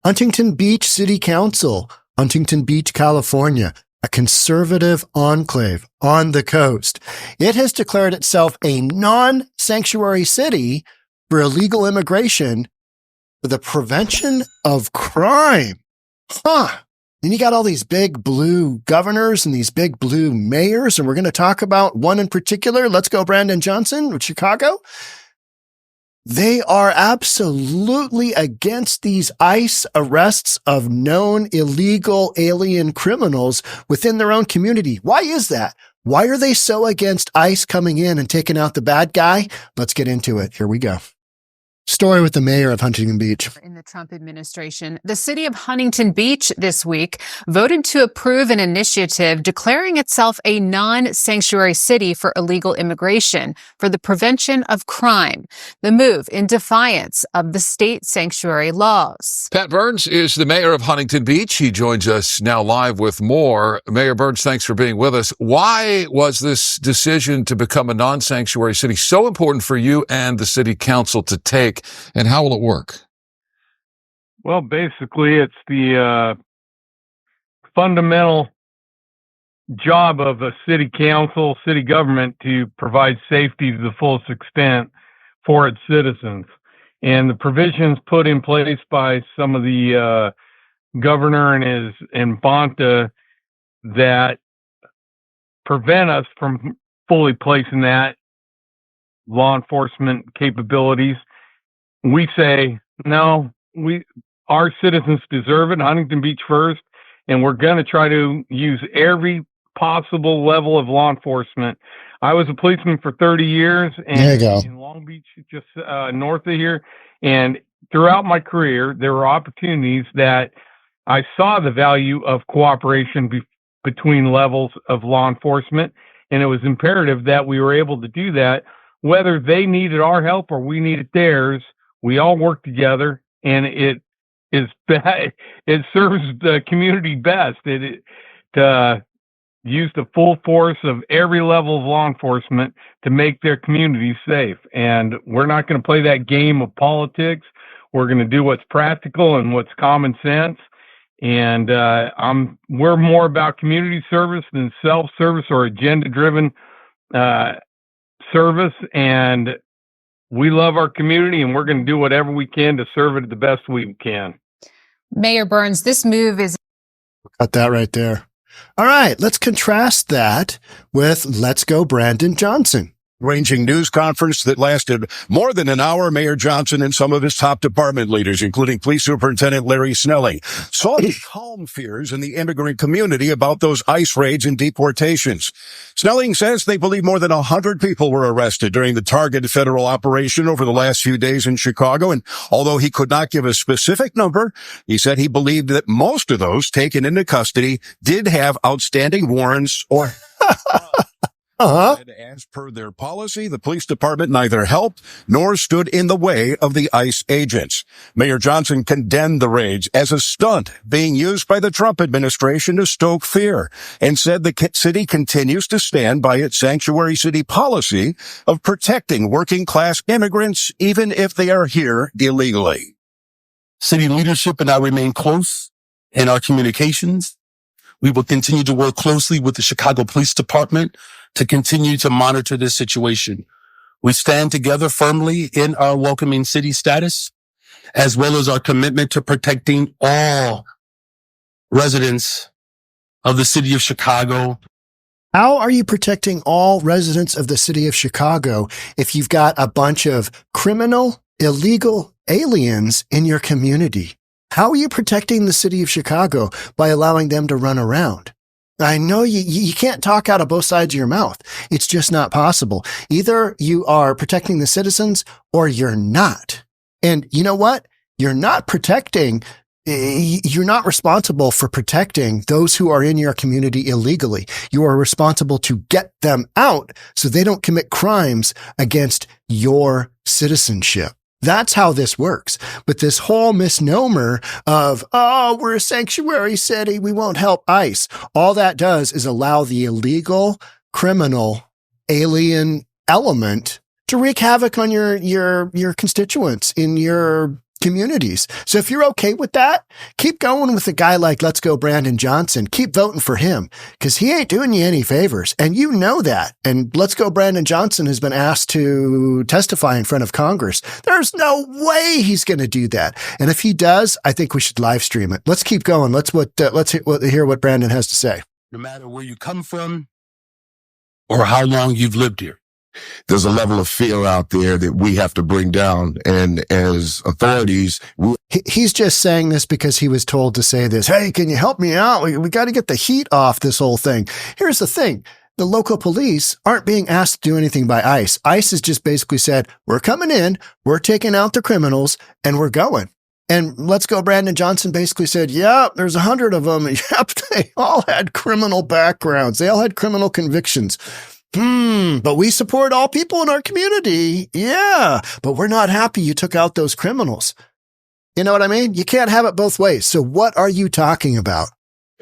Huntington Beach City Council, Huntington Beach, California, a conservative enclave on the coast. It has declared itself a non-sanctuary city for illegal immigration for the prevention of crime. And you got all these big blue governors and these big blue mayors, and we're going to talk about one in particular. Let's go, Brandon Johnson with Chicago. They are absolutely against these ICE arrests of known illegal alien criminals within their own community. Why is that? Why are they so against ICE coming in and taking out the bad guy? Let's get into it. Here we go. Story with the mayor of Huntington Beach. In the Trump administration, the city of Huntington Beach this week voted to approve an initiative declaring itself a non-sanctuary city for illegal immigration for the prevention of crime. The move in defiance of the state sanctuary laws. Pat Burns is the mayor of Huntington Beach. He joins us now live with more. Mayor Burns, thanks for being with us. Why was this decision to become a non-sanctuary city so important for you and the city council to take? And how will it work? Well, basically, it's the fundamental job of a city council, city government to provide safety to the fullest extent for its citizens. And the provisions put in place by some of the governor and Bonta that prevent us from fully placing that law enforcement capabilities. We say, no, our citizens deserve it, Huntington Beach first, and we're going to try to use every possible level of law enforcement. I was a policeman for 30 years in Long Beach, just north of here, and throughout my career, there were opportunities that I saw the value of cooperation between levels of law enforcement, and it was imperative that we were able to do that, whether they needed our help or we needed theirs. We all work together, and it serves the community best. To use the full force of every level of law enforcement to make their communities safe. And we're not going to play that game of politics. We're going to do what's practical and what's common sense. And we're more about community service than self-service or agenda-driven service. And we love our community, and we're going to do whatever we can to serve it the best we can. Mayor Burns, this move is... Cut that right there. All right, let's contrast that with Let's Go Brandon Johnson. Ranging news conference that lasted more than an hour, Mayor Johnson and some of his top department leaders, including Police Superintendent Larry Snelling, sought to calm fears in the immigrant community about those ICE raids and deportations. Snelling says they believe more than 100 people were arrested during the targeted federal operation over the last few days in Chicago. And although he could not give a specific number, he said he believed that most of those taken into custody did have outstanding warrants or... As per their policy, the police department neither helped nor stood in the way of the ICE agents. Mayor Johnson condemned the raids as a stunt being used by the Trump administration to stoke fear and said the city continues to stand by its sanctuary city policy of protecting working-class immigrants even if they are here illegally. City leadership and I remain close in our communications. We will continue to work closely with the Chicago Police Department to continue to monitor this situation. We stand together firmly in our welcoming city status, as well as our commitment to protecting all residents of the city of Chicago. How are you protecting all residents of the city of Chicago if you've got a bunch of criminal, illegal aliens in your community? How are you protecting the city of Chicago by allowing them to run around? I know you can't talk out of both sides of your mouth. It's just not possible. Either you are protecting the citizens or you're not. And you know what? You're not responsible for protecting those who are in your community illegally. You are responsible to get them out so they don't commit crimes against your citizenship. That's how this works. But this whole misnomer of, oh, we're a sanctuary city, we won't help ICE. All that does is allow the illegal, criminal, alien element to wreak havoc on your constituents in your communities. So if you're okay with that, keep going with a guy like Let's Go Brandon Johnson. Keep voting for him because he ain't doing you any favors. And you know that. And Let's Go Brandon Johnson has been asked to testify in front of Congress. There's no way he's going to do that. And if he does, I think we should live stream it. Let's keep going. Let's hear what Brandon has to say. No matter where you come from or how long you've lived here. There's a level of fear out there that we have to bring down. And as authorities, he's just saying this because he was told to say this. Hey, can you help me out? We got to get the heat off this whole thing. Here's the thing. The local police aren't being asked to do anything by ICE. ICE has just basically said, we're coming in, we're taking out the criminals, and we're going. And Let's Go Brandon Johnson basically said, yeah, there's 100 of them. Yep, they all had criminal backgrounds. They all had criminal convictions. But we support all people in our community. Yeah, but we're not happy you took out those criminals. You know what I mean? You can't have it both ways. So what are you talking about?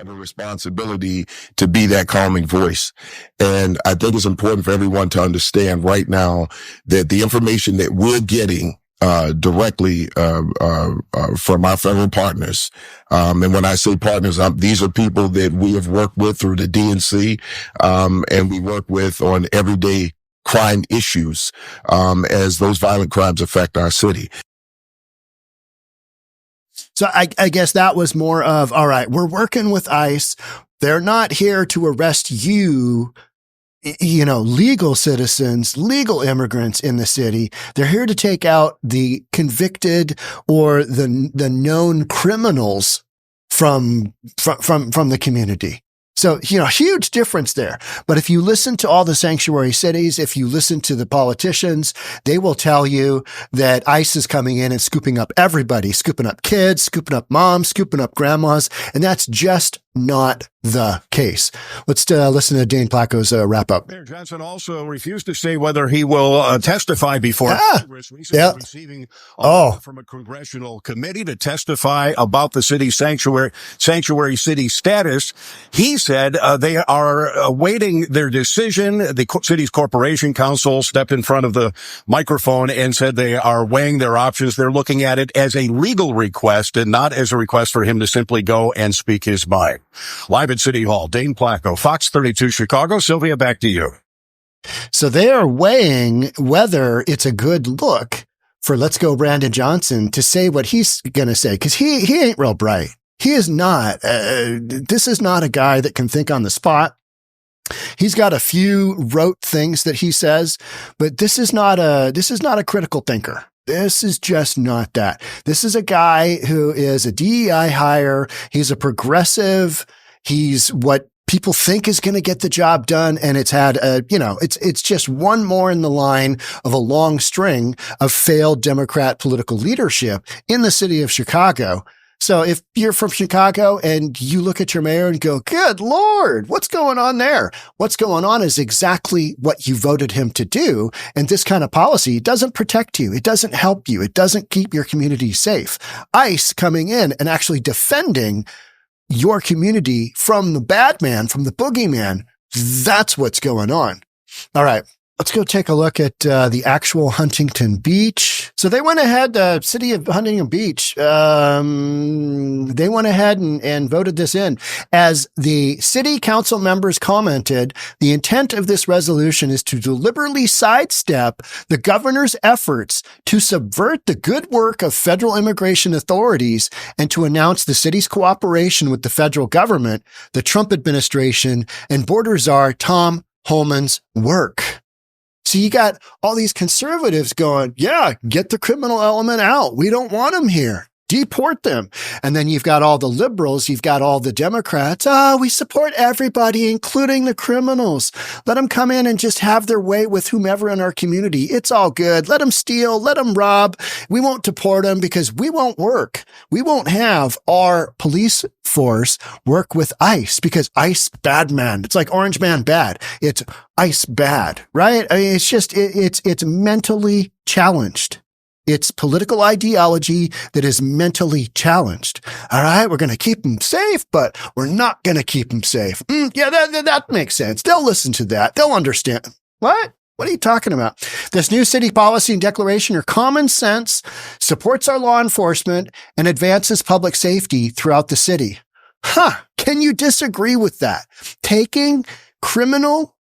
have a responsibility to be that calming voice. And I think it's important for everyone to understand right now that the information that we're getting directly from our federal partners. And when I say partners, these are people that we have worked with through the DNC, and we work with on everyday crime issues, as those violent crimes affect our city. So I guess that was more of, all right, we're working with ICE. They're not here to arrest you, you know, legal citizens, legal immigrants in the city. They're here to take out the convicted or the known criminals from the community. So, you know, huge difference there. But if you listen to all the sanctuary cities, if you listen to the politicians, they will tell you that ICE is coming in and scooping up everybody, scooping up kids, scooping up moms, scooping up grandmas. And that's just not the case. Let's listen to Dane Placco's wrap up. Mayor Johnson also refused to say whether he will testify before Congress. Recently receiving from a congressional committee to testify about the city's sanctuary city status. He said they are awaiting their decision. The city's corporation council stepped in front of the microphone and said they are weighing their options. They're looking at it as a legal request and not as a request for him to simply go and speak his mind. Live at City Hall, Dane Placco, Fox 32 Chicago. Sylvia, back to you. So they are weighing whether it's a good look for Let's Go Brandon Johnson to say what he's going to say, because he ain't real bright. He is not. This is not a guy that can think on the spot. He's got a few rote things that he says, but this is not a critical thinker. This is just not that. This is a guy who is a DEI hire. He's a progressive. He's what people think is going to get the job done. And it's had it's just one more in the line of a long string of failed Democrat political leadership in the city of Chicago. So if you're from Chicago and you look at your mayor and go, good Lord, what's going on there? What's going on is exactly what you voted him to do. And this kind of policy doesn't protect you. It doesn't help you. It doesn't keep your community safe. ICE coming in and actually defending your community from the bad man, from the boogeyman. That's what's going on. All right. Let's go take a look at the actual Huntington Beach. So they went ahead, city of Huntington Beach, they went ahead and voted this in. As the city council members commented, the intent of this resolution is to deliberately sidestep the governor's efforts to subvert the good work of federal immigration authorities and to announce the city's cooperation with the federal government, the Trump administration, and border czar Tom Homan's work. So you got all these conservatives going, yeah, get the criminal element out. We don't want them here. Deport them. And then you've got all the liberals. You've got all the Democrats. We support everybody, including the criminals. Let them come in and just have their way with whomever in our community. It's all good. Let them steal. Let them rob. We won't deport them because we won't work. We won't have our police force work with ICE because ICE bad man. It's like Orange Man bad. It's ICE bad, right? I mean, it's just, it's mentally challenged. It's political ideology that is mentally challenged. All right, we're going to keep them safe, but we're not going to keep them safe. Yeah, that makes sense. They'll listen to that. They'll understand. What? What are you talking about? This new city policy and declaration are common sense, supports our law enforcement, and advances public safety throughout the city. Can you disagree with that? Taking illegal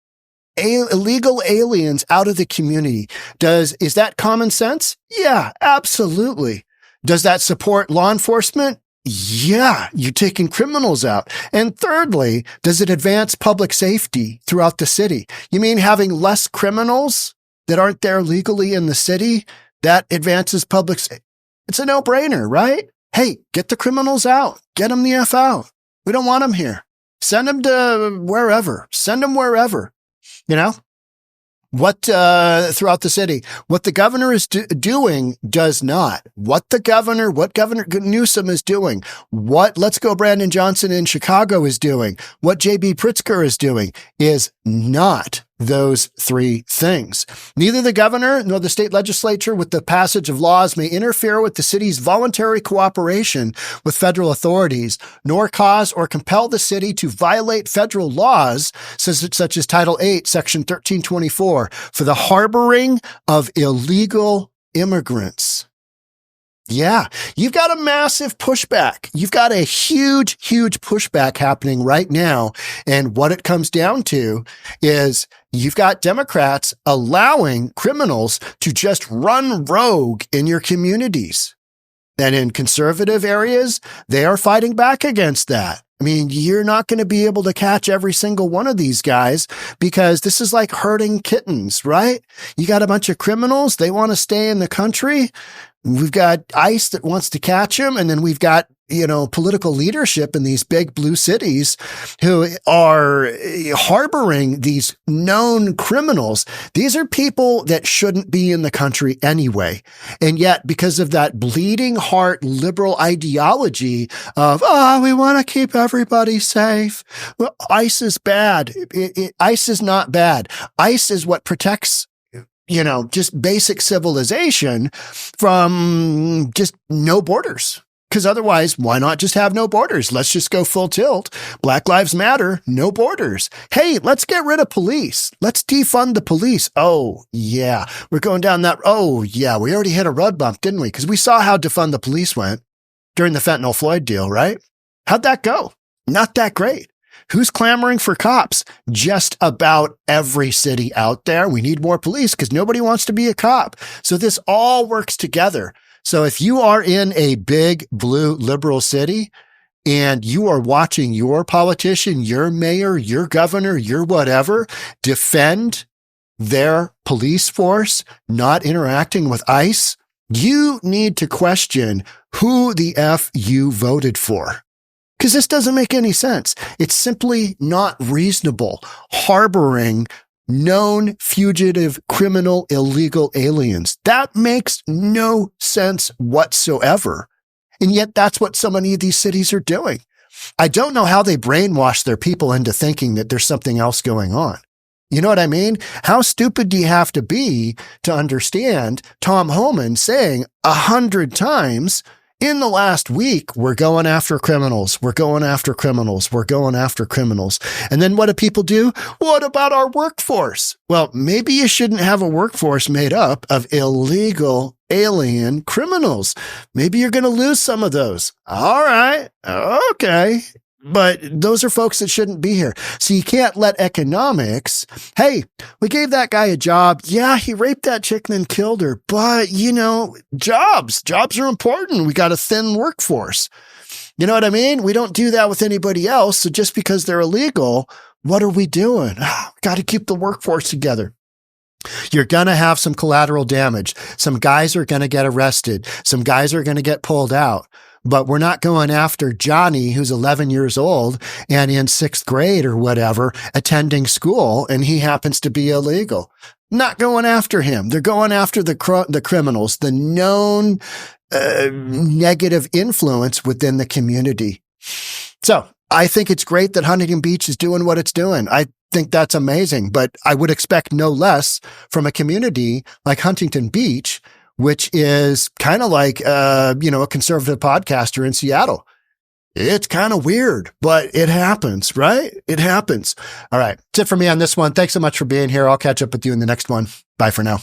aliens out of the community. Is that common sense? Yeah, absolutely. Does that support law enforcement? Yeah, you're taking criminals out. And thirdly, does it advance public safety throughout the city? You mean having less criminals that aren't there legally in the city? That advances public safety. It's a no-brainer, right? Hey, get the criminals out. Get them the F out. We don't want them here. Send them to wherever. Send them wherever. What throughout the city, what the governor is doing does not. What Governor Newsom is doing, what Let's Go Brandon Johnson in Chicago is doing, what J.B. Pritzker is doing is not those three things. Neither the governor nor the state legislature with the passage of laws may interfere with the city's voluntary cooperation with federal authorities, nor cause or compel the city to violate federal laws such as Title 8, Section 1324, for the harboring of illegal immigrants. Yeah, you've got a massive pushback. You've got a huge, huge pushback happening right now. And what it comes down to is you've got Democrats allowing criminals to just run rogue in your communities. And in conservative areas, they are fighting back against that. I mean, you're not going to be able to catch every single one of these guys because this is like herding kittens, right? You got a bunch of criminals. They want to stay in the country. We've got ICE that wants to catch them. And then we've got, political leadership in these big blue cities who are harboring these known criminals. These are people that shouldn't be in the country anyway. And yet, because of that bleeding heart liberal ideology of, we want to keep everybody safe. Well, ICE is bad. ICE is not bad. ICE is what protects just basic civilization from just no borders. Because otherwise, why not just have no borders? Let's just go full tilt. Black Lives Matter, no borders. Hey, let's get rid of police. Let's defund the police. Oh, yeah. We're going down that. Oh, yeah. We already hit a road bump, didn't we? Because we saw how defund the police went during the fentanyl Floyd deal, right? How'd that go? Not that great. Who's clamoring for cops? Just about every city out there. We need more police because nobody wants to be a cop. So this all works together. So if you are in a big blue liberal city and you are watching your politician, your mayor, your governor, your whatever, defend their police force not interacting with ICE, you need to question who the F you voted for. Because this doesn't make any sense. It's simply not reasonable harboring known fugitive criminal illegal aliens. That makes no sense whatsoever. And yet that's what so many of these cities are doing. I don't know how they brainwash their people into thinking that there's something else going on. You know what I mean? How stupid do you have to be to understand Tom Homan saying 100 times in the last week, we're going after criminals. We're going after criminals. We're going after criminals. And then what do people do? What about our workforce? Well, maybe you shouldn't have a workforce made up of illegal alien criminals. Maybe you're going to lose some of those. All right. Okay. But those are folks that shouldn't be here. So you can't let economics, hey, we gave that guy a job. Yeah, he raped that chick and then killed her. But, jobs are important. We got a thin workforce. You know what I mean? We don't do that with anybody else. So just because they're illegal, what are we doing? Got to keep the workforce together. You're going to have some collateral damage. Some guys are going to get arrested. Some guys are going to get pulled out. But we're not going after Johnny, who's 11 years old and in 6th grade or whatever, attending school, and he happens to be illegal. Not going after him. They're going after the criminals, the known negative influence within the community. So I think it's great that Huntington Beach is doing what it's doing. I think that's amazing, but I would expect no less from a community like Huntington Beach, which is kind of like, a conservative podcaster in Seattle. It's kind of weird, but it happens, right? It happens. All right. That's it for me on this one. Thanks so much for being here. I'll catch up with you in the next one. Bye for now.